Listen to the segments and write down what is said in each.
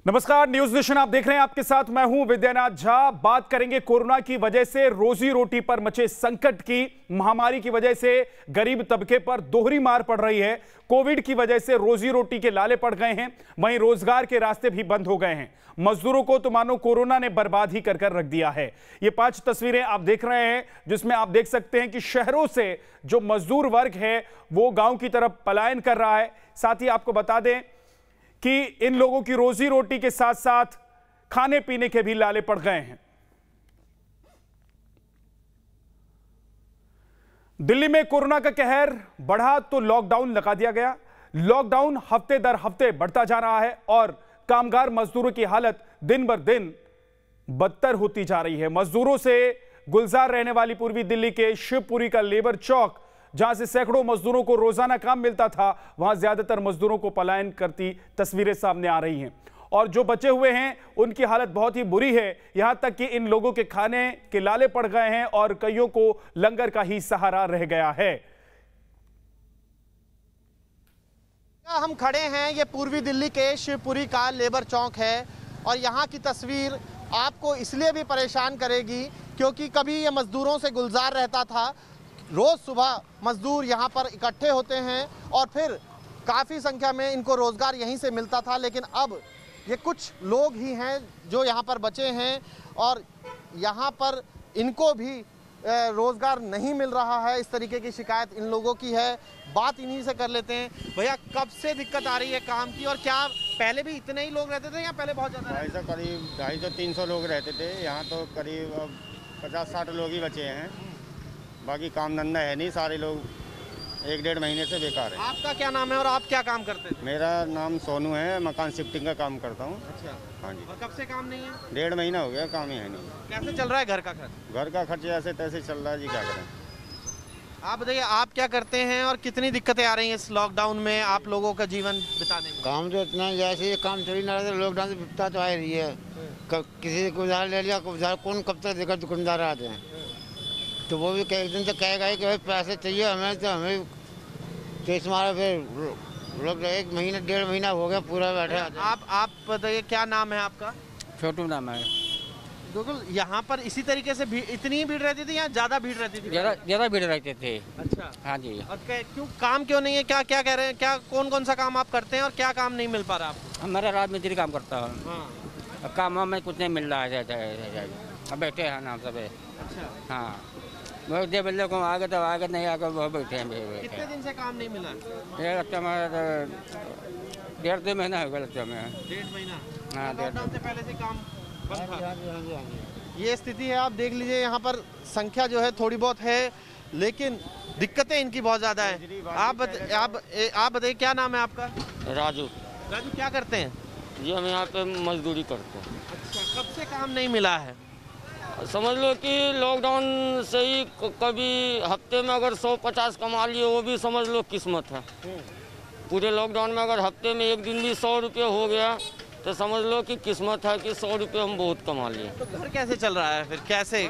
नमस्कार, news nation आप देख रहे हैं। आपके साथ मैं हूं विद्यानाथ झा। बात करेंगे कोरोना की वजह से रोजी रोटी पर मचे संकट की। महामारी की वजह से गरीब तबके पर दोहरी मार पड़ रही है। कोविड की वजह से रोजी रोटी के लाले पड़ गए हैं, वहीं रोजगार के रास्ते भी बंद हो गए हैं। मजदूरों को तो मानो कोरोना ने बर्बाद ही कर रख दिया है। ये 5 तस्वीरें आप देख रहे हैं, जिसमें आप देख सकते हैं कि शहरों से जो मजदूर वर्ग है वो गांव की तरफ पलायन कर रहा है। साथ ही आपको बता दें कि इन लोगों की रोजी रोटी के साथ साथ खाने पीने के भी लाले पड़ गए हैं। दिल्ली में कोरोना का कहर बढ़ा तो लॉकडाउन लगा दिया गया। लॉकडाउन हफ्ते दर हफ्ते बढ़ता जा रहा है और कामगार मजदूरों की हालत दिन बर दिन बदतर होती जा रही है। मजदूरों से गुलजार रहने वाली पूर्वी दिल्ली के शिवपुरी का लेबर चौक, जहां से सैकड़ों मजदूरों को रोजाना काम मिलता था, वहां ज्यादातर मजदूरों को पलायन करती तस्वीरें सामने आ रही हैं और जो बचे हुए हैं उनकी हालत बहुत ही बुरी है। यहां तक कि इन लोगों के खाने के लाले पड़ गए हैं और कईयों को लंगर का ही सहारा रह गया है। हम खड़े हैं, ये पूर्वी दिल्ली के शिवपुरी का लेबर चौक है और यहाँ की तस्वीर आपको इसलिए भी परेशान करेगी क्योंकि कभी ये मजदूरों से गुलजार रहता था। रोज सुबह मजदूर यहाँ पर इकट्ठे होते हैं और फिर काफ़ी संख्या में इनको रोज़गार यहीं से मिलता था, लेकिन अब ये कुछ लोग ही हैं जो यहाँ पर बचे हैं और यहाँ पर इनको भी रोज़गार नहीं मिल रहा है। इस तरीके की शिकायत इन लोगों की है। बात इन्हीं से कर लेते हैं। भैया, कब से दिक्कत आ रही है काम की और क्या पहले भी इतने ही लोग रहते थे या पहले बहुत ज़्यादा? ऐसा करीब 250-300 लोग रहते थे। यहाँ तो करीब 50-60 लोग ही बचे हैं। बाकी काम धंधा है नहीं, सारे लोग 1-1.5 महीने से बेकार है। आपका क्या नाम है और आप क्या काम करते हैं? मेरा नाम सोनू है, मकान शिफ्टिंग का काम करता हूँ। अच्छा, हाँ जी। और कब से काम नहीं है? 1.5 महीना हो गया, काम ही है नहीं। कैसे चल रहा है घर का खर्च? घर का खर्च ऐसे तैसे चल रहा है जी, क्या करें। आप बताइए, आप क्या करते हैं और कितनी दिक्कतें आ रही हैं इस लॉकडाउन में आप लोगों का जीवन बिताने में? काम तो इतना जैसे काम चल ही ना रहा, लॉकडाउन से विपता तो आ ही रही है। किसी को उधार ले लिया, उधार कौन कब तक देकर दुकानदार आते हैं, तो वो भी एक दिन से कहेगा कि भाई पैसे चाहिए हमें, तो हमें तो इस मारा फिर लोग 1 महीना 1.5 महीना हो गया पूरा बैठे। आप बताइए, क्या नाम है आपका? छोटू नाम है। बिल्कुल, यहाँ पर इसी तरीके से इतनी भीड़ रहती थी या ज़्यादा भीड़ रहती थी? ज़्यादा भीड़ रहते थे। अच्छा, हाँ जी। और क्यों काम क्यों नहीं है? क्या क्या कह रहे हैं? क्या कौन सा काम आप करते हैं और क्या काम नहीं मिल पा रहा आपको? हमारा रात मिस्त्री काम करता है। हाँ। काम में कुछ नहीं मिल रहा है। अब बैठे हैं ना सब। अच्छा, हाँ, बहुत देर बल्ले को आगे तो आगे नहीं आगे बहुत बैठे हैं। कितने दिन से काम नहीं मिला? ये लगता है 1.5 महीना हो गया लगता है। 1.5 महीना? हाँ, लॉकडाउन से पहले से काम बंद था। ये स्थिति है, आप देख लीजिए। यहाँ पर संख्या जो है थोड़ी बहुत है, लेकिन दिक्कतें इनकी बहुत ज़्यादा है। आप बताइए, क्या नाम है आपका? राजू। राजू, क्या करते हैं? जी, हम यहाँ पे मजदूरी करते हैं। अच्छा, कब से काम नहीं मिला है? समझ लो कि लॉकडाउन से ही कभी हफ्ते में अगर 100-50 कमा लिए, वो भी समझ लो किस्मत है। पूरे लॉकडाउन में अगर हफ्ते में एक दिन भी 100 रुपये हो गया तो समझ लो कि किस्मत है कि 100 रुपये हम बहुत कमा लिए। तो घर कैसे चल रहा है फिर? कैसे?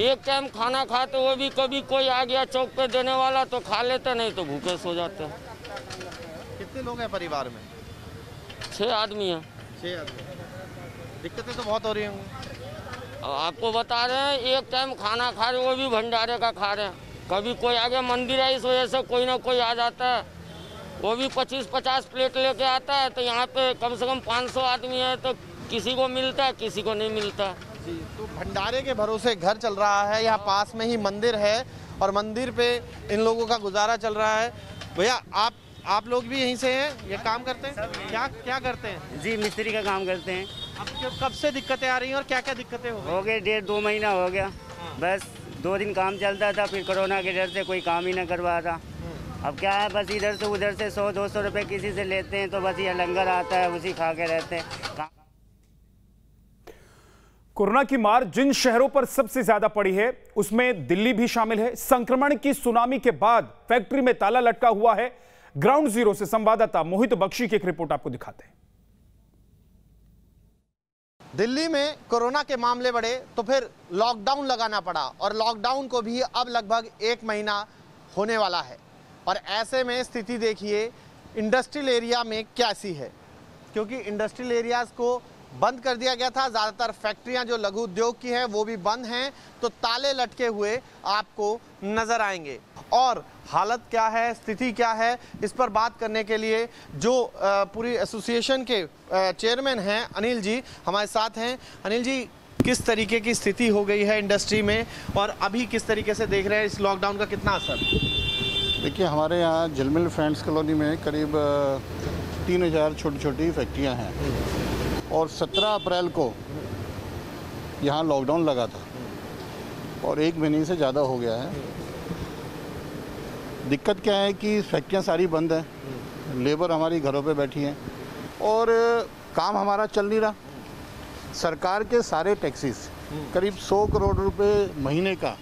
एक टाइम खाना खाते, वो भी कभी कोई आ गया चौक पे देने वाला तो खा लेते, नहीं तो भूखे सो जाते। कितने लोग हैं परिवार में? 6 आदमी हैं। 6 आदमी। दिक्कतें तो बहुत हो रही होंगी। आपको बता रहे हैं, एक टाइम खाना खा रहे, वो भी भंडारे का खा रहे हैं। कभी कोई आगे मंदिर है, इस वजह से कोई ना कोई आ जाता है, वो भी 25-50 प्लेट लेके आता है। तो यहाँ पे कम से कम 500 आदमी है, तो किसी को मिलता है, किसी को नहीं मिलता। जी, तो भंडारे के भरोसे घर चल रहा है। यहाँ पास में ही मंदिर है और मंदिर पे इन लोगों का गुजारा चल रहा है। भैया, आप लोग भी यहीं से हैं? ये काम करते हैं? क्या करते हैं? जी, मिस्त्री का काम करते हैं। अब कब से दिक्कतें आ रही हैं और क्या क्या दिक्कतें हो गए? 1.5-2 महीना हो गया। बस 2 दिन काम चलता था, फिर कोरोना के डर से कोई काम ही न करवा था। अब क्या है, बस इधर से उधर से 100-200 रुपये किसी से लेते हैं, तो बस ये लंगर आता है, उसी खा के रहते हैं। कोरोना की मार जिन शहरों पर सबसे ज्यादा पड़ी है उसमें दिल्ली भी शामिल है। संक्रमण की सुनामी के बाद फैक्ट्री में ताला लटका हुआ है। ग्राउंड जीरो से संवाददाता मोहित बख्शी की एक रिपोर्ट आपको दिखाते हैं। दिल्ली में कोरोना के मामले बढ़े तो फिर लॉकडाउन लगाना पड़ा और लॉकडाउन को भी अब लगभग 1 महीना होने वाला है। और ऐसे में स्थिति देखिए इंडस्ट्रियल एरिया में कैसी है। क्योंकि इंडस्ट्रियल एरियाज़ को बंद कर दिया गया था। ज़्यादातर फैक्ट्रियां जो लघु उद्योग की हैं वो भी बंद हैं, तो ताले लटके हुए आपको नज़र आएंगे। और हालत क्या है, स्थिति क्या है, इस पर बात करने के लिए जो पूरी एसोसिएशन के चेयरमैन हैं अनिल जी हमारे साथ हैं। अनिल जी, किस तरीके की स्थिति हो गई है इंडस्ट्री में और अभी किस तरीके से देख रहे हैं इस लॉकडाउन का कितना असर? देखिए, हमारे यहाँ जलमिल फ्रेंड्स कॉलोनी में करीब 3000 छोटी छोटी फैक्ट्रियाँ हैं और 17 अप्रैल को यहाँ लॉकडाउन लगा था और 1 महीने से ज़्यादा हो गया है। दिक्कत क्या है कि फैक्ट्रियाँ सारी बंद हैं, लेबर हमारी घरों पे बैठी हैं और काम हमारा चल नहीं रहा। सरकार के सारे टैक्सेस करीब 100 करोड़ रुपए महीने का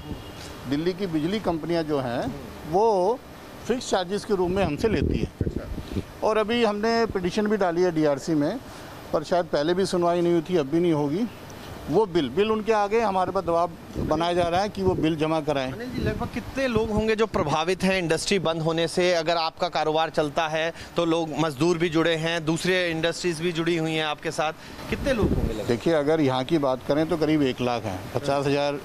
दिल्ली की बिजली कंपनियां जो हैं वो फिक्स चार्जेस के रूप में हमसे लेती है। और अभी हमने पिटीशन भी डाली है डीआरसी में, पर शायद पहले भी सुनवाई नहीं हुई थी, अब भी नहीं होगी। वो बिल उनके आगे हमारे पर दबाव बनाया जा रहा है कि वो बिल जमा कराएं। अनिल जी, लगभग कितने लोग होंगे जो प्रभावित हैं इंडस्ट्री बंद होने से? अगर आपका कारोबार चलता है तो लोग, मजदूर भी जुड़े हैं, दूसरे इंडस्ट्रीज भी जुड़ी हुई हैं आपके साथ, कितने लोग होंगे? देखिए, अगर यहाँ की बात करें तो करीब 1 लाख हैं। 50,000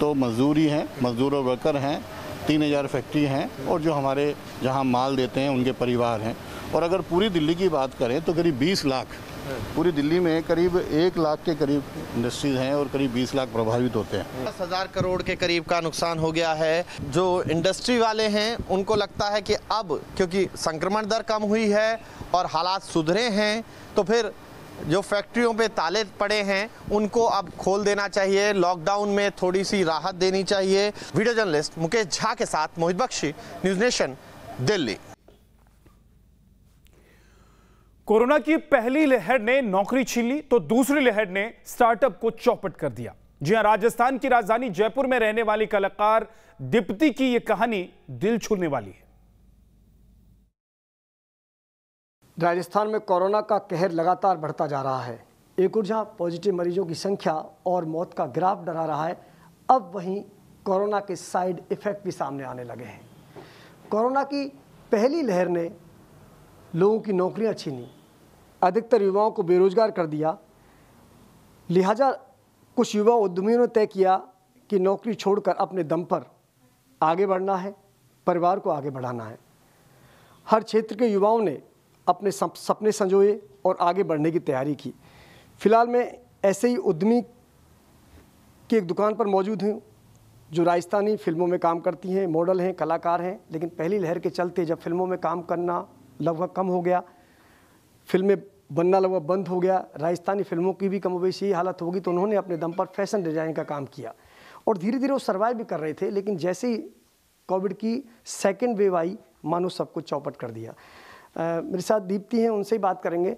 तो मजदूर ही हैं, मजदूर और वर्कर हैं, 3000 फैक्ट्री हैं और जो हमारे जहाँ माल देते हैं उनके परिवार हैं। और अगर पूरी दिल्ली की बात करें तो करीब 20 लाख, पूरी दिल्ली में करीब 1 लाख के करीब इंडस्ट्रीज हैं और करीब 20 लाख प्रभावित होते हैं। 10,000 करोड़ के करीब का नुकसान हो गया है। जो इंडस्ट्री वाले हैं उनको लगता है कि अब क्योंकि संक्रमण दर कम हुई है और हालात सुधरे हैं, तो फिर जो फैक्ट्रियों पे ताले पड़े हैं उनको अब खोल देना चाहिए, लॉकडाउन में थोड़ी सी राहत देनी चाहिए। वीडियो जर्नलिस्ट मुकेश झा के साथ Mohit Bakshi, news nation, Delhi. Corona की पहली लहर ने नौकरी छीन ली तो दूसरी लहर ने स्टार्टअप को चौपट कर दिया। जी हां, राजस्थान की राजधानी जयपुर में रहने वाली कलाकार दीप्ति की यह कहानी दिल छूने वाली है। राजस्थान में कोरोना का कहर लगातार बढ़ता जा रहा है। एक ओर जहां पॉजिटिव मरीजों की संख्या और मौत का ग्राफ डरा रहा है, अब वहीं कोरोना के साइड इफेक्ट भी सामने आने लगे हैं। कोरोना की पहली लहर ने लोगों की नौकरियां छीनी, अधिकतर युवाओं को बेरोजगार कर दिया। लिहाजा कुछ युवा उद्यमियों ने तय किया कि नौकरी छोड़कर अपने दम पर आगे बढ़ना है, परिवार को आगे बढ़ाना है। हर क्षेत्र के युवाओं ने अपने सपने संजोए और आगे बढ़ने की तैयारी की। फिलहाल मैं ऐसे ही उद्यमी की एक दुकान पर मौजूद हूँ जो राजस्थानी फिल्मों में काम करती हैं, मॉडल हैं, कलाकार हैं। लेकिन पहली लहर के चलते जब फिल्मों में काम करना लगभग कम हो गया, फिल्में बनना लगभग बंद हो गया, राजस्थानी फिल्मों की भी कमोबेश यही हालत होगी, तो उन्होंने अपने दम पर फैशन डिज़ाइन का काम किया और धीरे धीरे वो सर्वाइव भी कर रहे थे। लेकिन जैसे ही कोविड की सेकेंड वेव आई, मानो सब कुछ चौपट कर दिया। मेरे साथ दीप्ति हैं, उनसे ही बात करेंगे।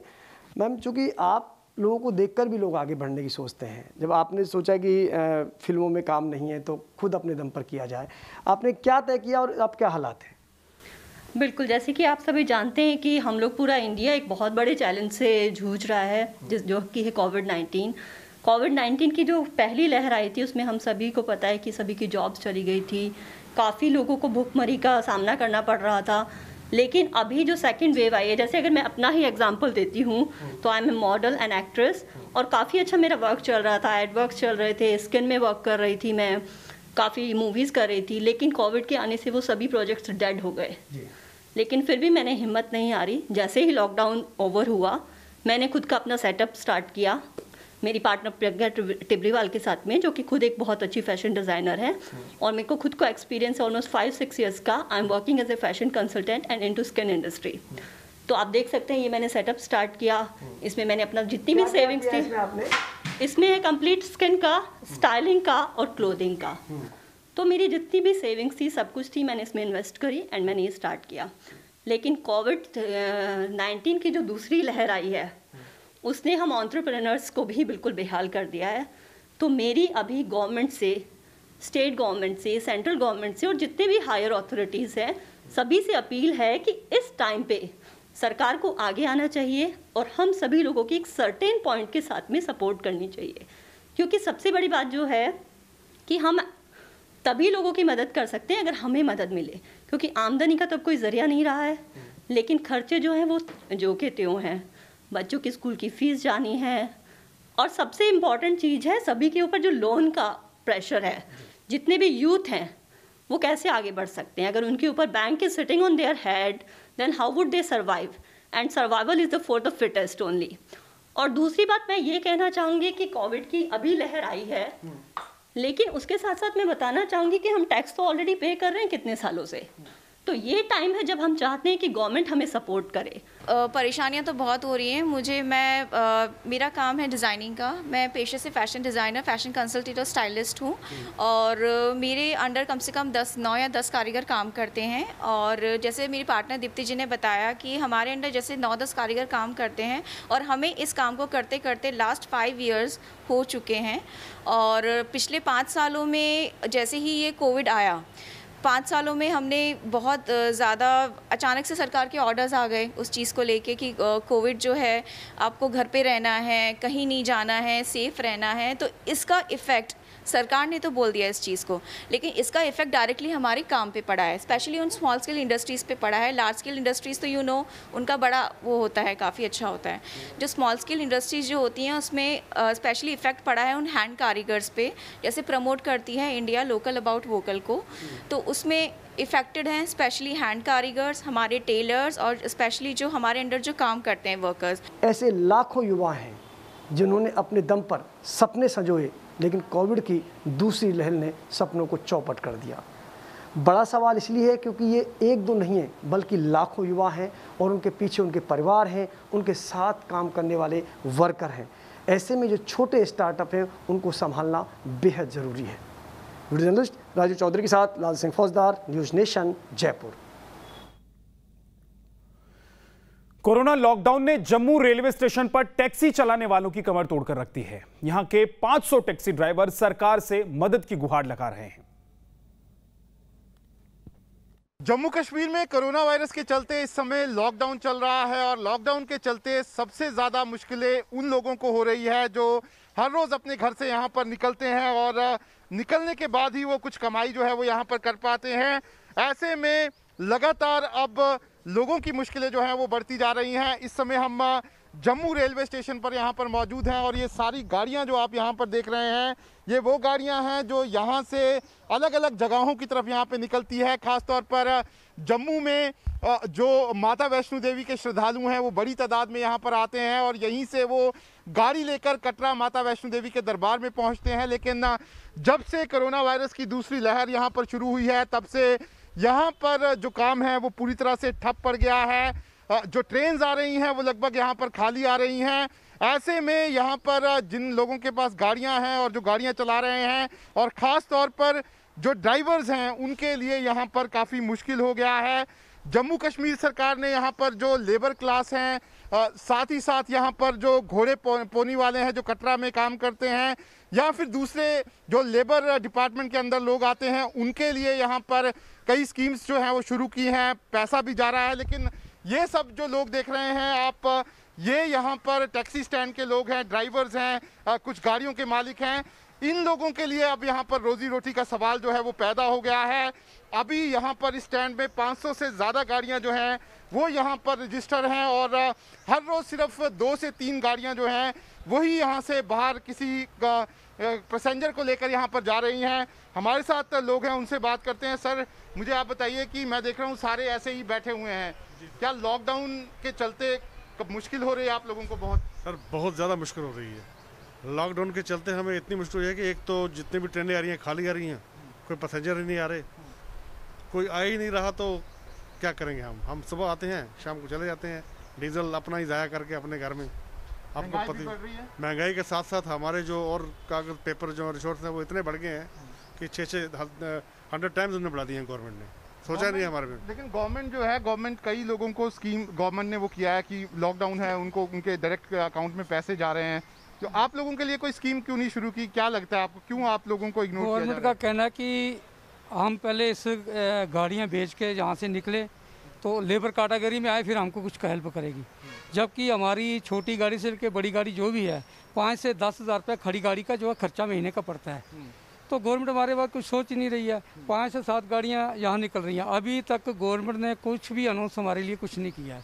मैम, चूँकि आप लोगों को देखकर भी लोग आगे बढ़ने की सोचते हैं, जब आपने सोचा कि फिल्मों में काम नहीं है तो खुद अपने दम पर किया जाए, आपने क्या तय किया और अब क्या हालात हैं? बिल्कुल, जैसे कि आप सभी जानते हैं कि हम लोग पूरा इंडिया एक बहुत बड़े चैलेंज से जूझ रहा है, जो कि है कोविड-19। कोविड-19 की जो पहली लहर आई थी उसमें हम सभी को पता है कि सभी की जॉब्स चली गई थी, काफ़ी लोगों को भूखमरी का सामना करना पड़ रहा था। लेकिन अभी जो सेकंड वेव आई है, जैसे अगर मैं अपना ही एग्जांपल देती हूँ तो I am a model and actress और काफ़ी अच्छा मेरा वर्क चल रहा था, एड वर्क चल रहे थे, स्किन में वर्क कर रही थी, मैं काफ़ी मूवीज़ कर रही थी। लेकिन कोविड के आने से वो सभी प्रोजेक्ट्स डेड हो गए। लेकिन फिर भी मैंने हिम्मत नहीं हारी। जैसे ही लॉकडाउन ओवर हुआ, मैंने खुद का अपना सेटअप स्टार्ट किया मेरी पार्टनर प्रज्ञा टिब्रीवाल के साथ में, जो कि खुद एक बहुत अच्छी फैशन डिज़ाइनर है और मेरे को खुद को एक्सपीरियंस ऑलमोस्ट 5-6 ईयर्स का। I am working as a fashion consultant and into skin industry. तो आप देख सकते हैं ये मैंने सेटअप स्टार्ट किया। इसमें मैंने अपना जितनी भी सेविंग्स थी, इसमें है कंप्लीट स्किन का, स्टाइलिंग का और क्लोथिंग का। तो मेरी जितनी भी सेविंग्स थी, सब कुछ थी, मैंने इसमें इन्वेस्ट करी एंड मैंने ये स्टार्ट किया। लेकिन कोविड-19 की जो दूसरी लहर आई है उसने हम एंटरप्रेन्योर्स को भी बिल्कुल बेहाल कर दिया है। तो मेरी अभी गवर्नमेंट से, स्टेट गवर्नमेंट से, सेंट्रल गवर्नमेंट से और जितने भी हायर अथॉरिटीज़ हैं, सभी से अपील है कि इस टाइम पे सरकार को आगे आना चाहिए और हम सभी लोगों की एक सर्टेन पॉइंट के साथ में सपोर्ट करनी चाहिए। क्योंकि सबसे बड़ी बात जो है कि हम तभी लोगों की मदद कर सकते हैं अगर हमें मदद मिले, क्योंकि आमदनी का तब कोई ज़रिया नहीं रहा है, लेकिन खर्चे जो हैं वो जो के त्यों हैं। बच्चों की स्कूल की फीस जानी है, और सबसे इम्पॉर्टेंट चीज़ है सभी के ऊपर जो लोन का प्रेशर है। जितने भी यूथ हैं वो कैसे आगे बढ़ सकते हैं? अगर उनके ऊपर bank is sitting on their head, then how would they survive? And survival is the for the fittest only. और दूसरी बात मैं ये कहना चाहूँगी कि कोविड की अभी लहर आई है, लेकिन उसके साथ साथ मैं बताना चाहूँगी कि हम टैक्स तो ऑलरेडी पे कर रहे हैं कितने सालों से। तो ये टाइम है जब हम चाहते हैं कि गवर्नमेंट हमें सपोर्ट करे। परेशानियां तो बहुत हो रही हैं मुझे। मेरा काम है डिज़ाइनिंग का। मैं पेशे से फ़ैशन डिज़ाइनर, फ़ैशन कंसल्टेंट और स्टाइलिस्ट हूँ, और मेरे अंडर कम से कम 9 या 10 कारीगर काम करते हैं। और जैसे मेरी पार्टनर दीप्ति जी ने बताया कि हमारे अंडर जैसे 9-10 कारीगर काम करते हैं, और हमें इस काम को करते करते लास्ट 5 इयर्स हो चुके हैं। और पिछले 5 सालों में जैसे ही ये कोविड आया, 5 सालों में हमने बहुत ज़्यादा अचानक से सरकार के ऑर्डर्स आ गए उस चीज़ को लेके कि कोविड जो है आपको घर पे रहना है, कहीं नहीं जाना है, सेफ़ रहना है। तो इसका इफ़ेक्ट सरकार ने तो बोल दिया इस चीज़ को, लेकिन इसका इफ़ेक्ट डायरेक्टली हमारे काम पे पड़ा है, स्पेशली उन स्मॉल स्केल इंडस्ट्रीज़ पे पड़ा है। लार्ज स्केल इंडस्ट्रीज़ तो उनका बड़ा वो होता है, काफ़ी अच्छा होता है। जो स्मॉल स्केल इंडस्ट्रीज़ जो होती हैं उसमें स्पेशली इफ़ेक्ट पड़ा है उन हैंड कारीगर्स पे। जैसे प्रमोट करती है इंडिया लोकल अबाउट वोकल को, तो उसमें इफ़ेक्टेड हैं स्पेशली हैंड कारीगर्स, हमारे टेलर्स, और स्पेशली जो हमारे अंडर जो काम करते हैं वर्कर्स। ऐसे लाखों युवा हैं जिन्होंने अपने दम पर सपने संजोए, लेकिन कोविड की दूसरी लहर ने सपनों को चौपट कर दिया। बड़ा सवाल इसलिए है क्योंकि ये 1-2 नहीं है, बल्कि लाखों युवा हैं, और उनके पीछे उनके परिवार हैं, उनके साथ काम करने वाले वर्कर हैं। ऐसे में जो छोटे स्टार्टअप हैं उनको संभालना बेहद ज़रूरी है। वीडियो जर्नलिस्ट राजू चौधरी के साथ लाल सिंह फौजदार, news nation, Jaipur. Corona lockdown ने जम्मू रेलवे स्टेशन पर टैक्सी चलाने वालों की कमर तोड़कर रख दी है। यहां के 500 टैक्सी ड्राइवर सरकार से मदद की गुहार लगा रहे हैं। जम्मू कश्मीर में कोरोना वायरस के चलते इस समय लॉकडाउन चल रहा है, और लॉकडाउन के चलते सबसे ज़्यादा मुश्किलें उन लोगों को हो रही है जो हर रोज़ अपने घर से यहाँ पर निकलते हैं, और निकलने के बाद ही वो कुछ कमाई जो है वो यहाँ पर कर पाते हैं। ऐसे में लगातार अब लोगों की मुश्किलें जो हैं वो बढ़ती जा रही हैं। इस समय हम जम्मू रेलवे स्टेशन पर यहाँ पर मौजूद हैं, और ये सारी गाड़ियाँ जो आप यहाँ पर देख रहे हैं ये वो गाड़ियाँ हैं जो यहाँ से अलग अलग जगहों की तरफ यहाँ पे निकलती है। ख़ास तौर पर जम्मू में जो माता वैष्णो देवी के श्रद्धालु हैं वो बड़ी तादाद में यहाँ पर आते हैं, और यहीं से वो गाड़ी लेकर कटरा माता वैष्णो देवी के दरबार में पहुँचते हैं। लेकिन जब से कोरोना वायरस की दूसरी लहर यहाँ पर शुरू हुई है, तब से यहाँ पर जो काम है वो पूरी तरह से ठप पड़ गया है। जो ट्रेन्स आ रही हैं वो लगभग यहाँ पर खाली आ रही हैं। ऐसे में यहाँ पर जिन लोगों के पास गाड़ियाँ हैं और जो गाड़ियाँ चला रहे हैं, और ख़ास तौर पर जो ड्राइवर्स हैं, उनके लिए यहाँ पर काफ़ी मुश्किल हो गया है। जम्मू कश्मीर सरकार ने यहाँ पर जो लेबर क्लास हैं, साथ ही साथ यहाँ पर जो घोड़े पोनी वाले हैं जो कटरा में काम करते हैं, या फिर दूसरे जो लेबर डिपार्टमेंट के अंदर लोग आते हैं, उनके लिए यहाँ पर कई स्कीम्स जो हैं वो शुरू की हैं, पैसा भी जा रहा है। लेकिन ये सब जो लोग देख रहे हैं आप, ये यहाँ पर टैक्सी स्टैंड के लोग हैं, ड्राइवर्स हैं, कुछ गाड़ियों के मालिक हैं। इन लोगों के लिए अब यहाँ पर रोजी रोटी का सवाल जो है वो पैदा हो गया है। अभी यहाँ पर इस स्टैंड में 500 से ज़्यादा गाड़ियाँ जो हैं वो यहाँ पर रजिस्टर हैं, और हर रोज़ सिर्फ 2 से 3 गाड़ियाँ जो हैं वही यहाँ से बाहर किसी पैसेंजर को लेकर यहाँ पर जा रही हैं। हमारे साथ लोग हैं, उनसे बात करते हैं। सर, मुझे आप बताइए कि मैं देख रहा हूँ सारे ऐसे ही बैठे हुए हैं, क्या लॉकडाउन के चलते कब मुश्किल हो रही है आप लोगों को? बहुत सर, बहुत ज़्यादा मुश्किल हो रही है। लॉकडाउन के चलते हमें इतनी मुश्किल हो रही है कि एक तो जितनी भी ट्रेनें आ रही हैं खाली आ रही हैं, कोई पैसेंजर ही नहीं आ रहे, कोई आ ही नहीं रहा, तो क्या करेंगे हम सुबह आते हैं, शाम को चले जाते हैं, डीजल अपना ही ज़ाया करके अपने घर में। आपको पता है महंगाई के साथ साथ हमारे जो और कागज पेपर जो रिसोर्स हैं वो इतने बढ़ गए हैं कि 100 टाइम्स उन्होंने बढ़ा दिए हैं गवर्नमेंट ने, सोचा नहीं हमारे में। लेकिन गवर्नमेंट जो है, गवर्नमेंट कई लोगों को स्कीम गवर्नमेंट ने वो किया है कि लॉकडाउन है, उनको उनके डायरेक्ट अकाउंट में पैसे जा रहे हैं। तो आप लोगों के लिए कोई स्कीम क्यों नहीं शुरू की? क्या लगता है आपको, क्यों आप लोगों को इग्नोर किया जा रहा है? गवर्नमेंट का कहना है कि हम पहले इस गाड़ियाँ बेच के जहाँ से निकले तो लेबर कैटेगरी में आए, फिर हमको कुछ हेल्प करेगी। जबकि हमारी छोटी गाड़ी से लेकर बड़ी गाड़ी जो भी है 5 से 10 हज़ार रुपये खड़ी गाड़ी का जो है खर्चा महीने का पड़ता है। तो गवर्नमेंट हमारे बात कुछ सोच ही नहीं रही है। 5 से 7 गाड़ियाँ यहाँ निकल रही हैं। अभी तक गवर्नमेंट ने कुछ भी अनाउंस हमारे लिए कुछ नहीं किया है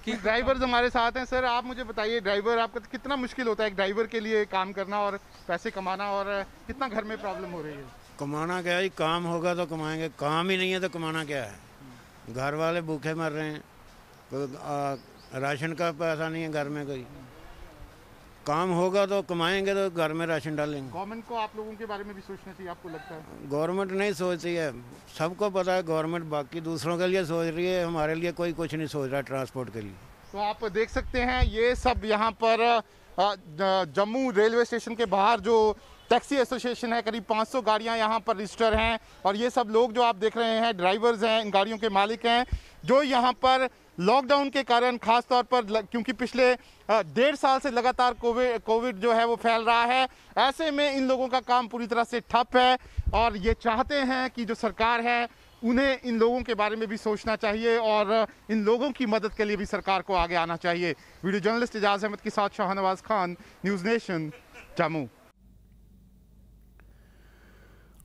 ड्राइवर्स हमारे साथ हैं। सर आप मुझे बताइए, ड्राइवर आपका कितना मुश्किल होता है एक ड्राइवर के लिए काम करना और पैसे कमाना, और कितना घर में प्रॉब्लम हो रही है? कमाना क्या है, काम होगा तो कमाएंगे, काम ही नहीं है तो कमाना क्या है। घर वाले भूखे मर रहे हैं, राशन का पैसा नहीं है घर में, कोई काम होगा तो कमाएंगे तो घर में राशन डालेंगे। गवर्नमेंट को आप लोगों के बारे में भी सोचना चाहिए, आपको लगता है? गवर्नमेंट नहीं सोचती है, सबको पता है गवर्नमेंट बाकी दूसरों के लिए सोच रही है, हमारे लिए कोई कुछ नहीं सोच रहा ट्रांसपोर्ट के लिए। तो आप देख सकते हैं ये सब यहाँ पर जम्मू रेलवे स्टेशन के बाहर जो टैक्सी एसोसिएशन है, करीब 500 गाड़ियाँ यहाँ पर रजिस्टर हैं, और ये सब लोग जो आप देख रहे हैं ड्राइवर्स हैं, इन गाड़ियों के मालिक हैं, जो यहाँ पर लॉकडाउन के कारण खास तौर पर क्योंकि पिछले 1.5 साल से लगातार कोविड जो है वो फैल रहा है, ऐसे में इन लोगों का काम पूरी तरह से ठप है, और ये चाहते हैं कि जो सरकार है उन्हें इन लोगों के बारे में भी सोचना चाहिए और इन लोगों की मदद के लिए भी सरकार को आगे आना चाहिए। वीडियो जर्नलिस्ट इजाज़ अहमद के साथ शाहनवाज खान, न्यूज़ नेशन, जम्मू।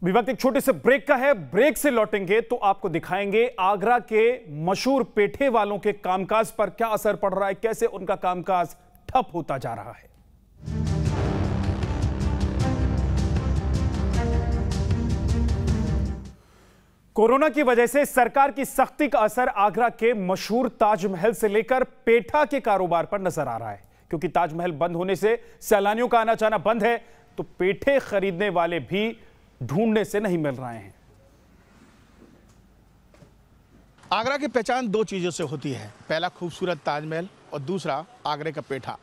वक्त एक छोटे से ब्रेक का है। ब्रेक से लौटेंगे तो आपको दिखाएंगे आगरा के मशहूर पेठे वालों के कामकाज पर क्या असर पड़ रहा है, कैसे उनका कामकाज ठप होता जा रहा है। कोरोना की वजह से सरकार की सख्ती का असर आगरा के मशहूर ताजमहल से लेकर पेठा के कारोबार पर नजर आ रहा है, क्योंकि ताजमहल बंद होने से सैलानियों का आना जाना बंद है, तो पेठे खरीदने वाले भी ढूंढने से नहीं मिल रहे हैं। आगरा की पहचान दो चीज़ों से होती है, पहला खूबसूरत ताजमहल और दूसरा आगरे का पेठा।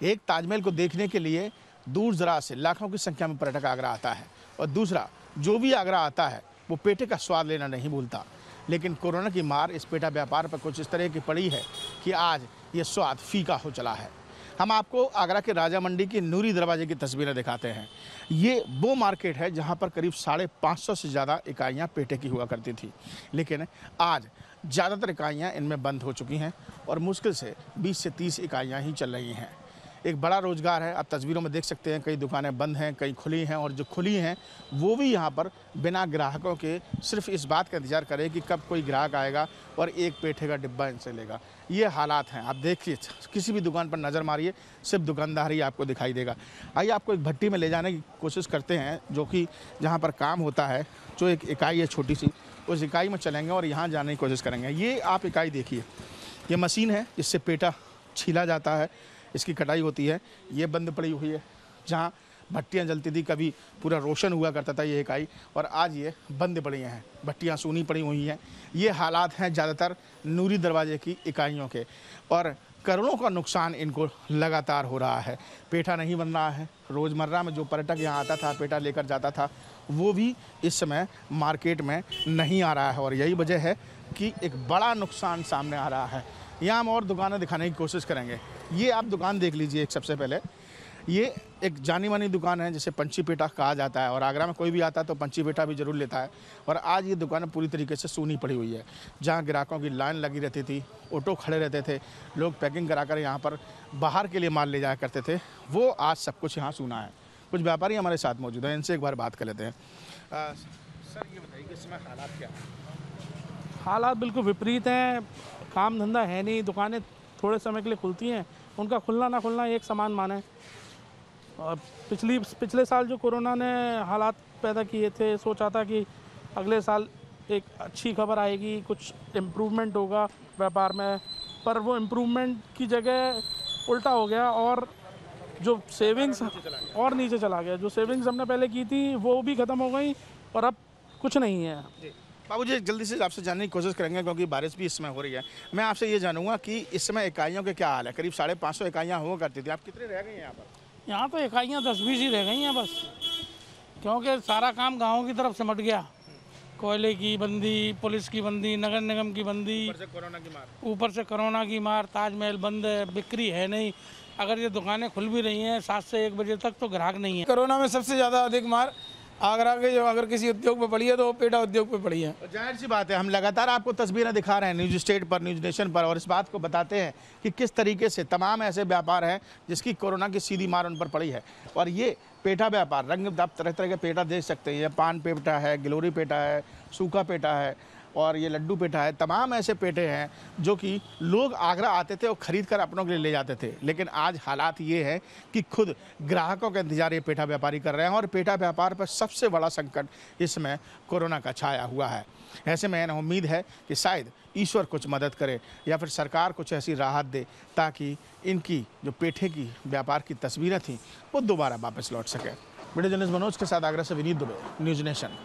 एक ताजमहल को देखने के लिए दूर दराज से लाखों की संख्या में पर्यटक आगरा आता है, और दूसरा जो भी आगरा आता है वो पेठे का स्वाद लेना नहीं भूलता। लेकिन कोरोना की मार इस पेठा व्यापार पर कुछ इस तरह की पड़ी है कि आज ये स्वाद फीका हो चला है। हम आपको आगरा के राजा मंडी की नूरी दरवाजे की तस्वीरें दिखाते हैं। ये वो मार्केट है जहां पर करीब 550 से ज़्यादा इकाइयां पेठे की हुआ करती थी, लेकिन आज ज़्यादातर इकाइयां इनमें बंद हो चुकी हैं और मुश्किल से 20 से 30 इकाइयां ही चल रही हैं। एक बड़ा रोज़गार है, आप तस्वीरों में देख सकते हैं, कई दुकानें बंद हैं, कई खुली हैं, और जो खुली हैं वो भी यहाँ पर बिना ग्राहकों के सिर्फ इस बात का इंतज़ार करें कि कब कोई ग्राहक आएगा और एक पेठे का डिब्बा इनसे लेगा। ये हालात हैं। आप देखिए, किसी भी दुकान पर नज़र मारिए, सिर्फ दुकानदार ही आपको दिखाई देगा। आइए आपको एक भट्टी में ले जाने की कोशिश करते हैं, जो कि जहाँ पर काम होता है, जो एक इकाई है छोटी सी, उस इकाई में चलेंगे और यहाँ जाने की कोशिश करेंगे। ये आप इकाई देखिए, ये मशीन है, इससे पेठा छीला जाता है, इसकी कटाई होती है। ये बंद पड़ी हुई है, जहाँ भट्टियाँ जलती थी, कभी पूरा रोशन हुआ करता था ये इकाई, और आज ये बंद पड़ी हैं, भट्टियाँ सूनी पड़ी हुई हैं। ये हालात हैं ज़्यादातर नूरी दरवाजे की इकाइयों के, और करोड़ों का नुकसान इनको लगातार हो रहा है। पेठा नहीं बन रहा है, रोज़मर्रा में जो पर्यटक यहाँ आता था, पेठा लेकर जाता था, वो भी इस समय मार्केट में नहीं आ रहा है, और यही वजह है कि एक बड़ा नुकसान सामने आ रहा है। यहाँ हम और दुकानें दिखाने की कोशिश करेंगे। ये आप दुकान देख लीजिए। एक सबसे पहले ये एक जानी मानी दुकान है जिसे पंची पेठा कहा जाता है, और आगरा में कोई भी आता है तो पंची पेठा भी ज़रूर लेता है। और आज ये दुकान पूरी तरीके से सूनी पड़ी हुई है, जहाँ ग्राहकों की लाइन लगी रहती थी, ऑटो खड़े रहते थे, लोग पैकिंग कराकर यहाँ पर बाहर के लिए माल ले जाया करते थे, वो आज सब कुछ यहाँ सूना है। कुछ व्यापारी हमारे साथ मौजूद हैं, इनसे एक बार बात कर लेते हैं। सर ये बताइए कि इस समय हालात क्या हैं? हालात बिल्कुल विपरीत हैं, काम धंधा है नहीं, दुकानें थोड़े समय के लिए खुलती हैं, उनका खुलना ना खुलना एक समान माने। और पिछले साल जो कोरोना ने हालात पैदा किए थे, सोचा था कि अगले साल एक अच्छी खबर आएगी, कुछ इम्प्रूवमेंट होगा व्यापार में, पर वो इम्प्रूवमेंट की जगह उल्टा हो गया, और जो सेविंग्स और नीचे चला गया। जो सेविंग्स हमने पहले की थी वो भी ख़त्म हो गई, और अब कुछ नहीं है। बाबूजी जल्दी से आपसे जानने की कोशिश करेंगे, क्योंकि बारिश भी इस समय हो रही है। मैं आपसे ये जानूंगा कि इस समय इकाइयों के क्या हाल है? करीब 550 इकाइयाँ हुआ करती थी, आप कितने रह गई हैं यहाँ पर? यहाँ तो इकाइयाँ 10-20 ही रह गई हैं बस, क्योंकि सारा काम गाँव की तरफ सिमट गया। कोयले की बंदी, पुलिस की बंदी, नगर निगम की बंदी, ऊपर से कोरोना की मार, ताजमहल बंद है, बिक्री है नहीं। अगर ये दुकानें खुल भी रही हैं 7 से 1 बजे तक तो ग्राहक नहीं है। कोरोना में सबसे ज़्यादा अधिक मार आगरा के जो अगर किसी उद्योग पे पड़ी है तो वो पेठा उद्योग पे पड़ी है। जाहिर सी बात है, हम लगातार आपको तस्वीरें दिखा रहे हैं न्यूज स्टेट पर, न्यूज नेशन पर, और इस बात को बताते हैं कि किस तरीके से तमाम ऐसे व्यापार हैं जिसकी कोरोना की सीधी मार उन पर पड़ी है। और ये पेठा व्यापार, रंग आप तरह तरह के पेठा देख सकते हैं, ये पान पेठा है, गिलोरी पेठा है, सूखा पेठा है, और ये लड्डू पेठा है, तमाम ऐसे पेठे हैं जो कि लोग आगरा आते थे और ख़रीद कर अपनों के लिए ले जाते थे। लेकिन आज हालात ये है कि खुद ग्राहकों का इंतजार ये पेठा व्यापारी कर रहे हैं और पेठा व्यापार पर सबसे बड़ा संकट इसमें कोरोना का छाया हुआ है। ऐसे में उम्मीद है कि शायद ईश्वर कुछ मदद करे या फिर सरकार कुछ ऐसी राहत दे ताकि इनकी जो पेठे की व्यापार की तस्वीरें थी वो दोबारा वापस लौट सके। वीडियो जर्नलिस्ट मनोज के साथ आगरा से विनीत दुबे, न्यूज़ नेशन।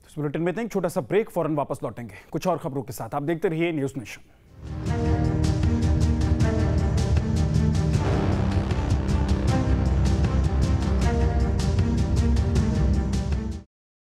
इस बुलेटिन में एक छोटा सा ब्रेक, फौरन वापस लौटेंगे कुछ और खबरों के साथ। आप देखते रहिए न्यूज़ नेशन।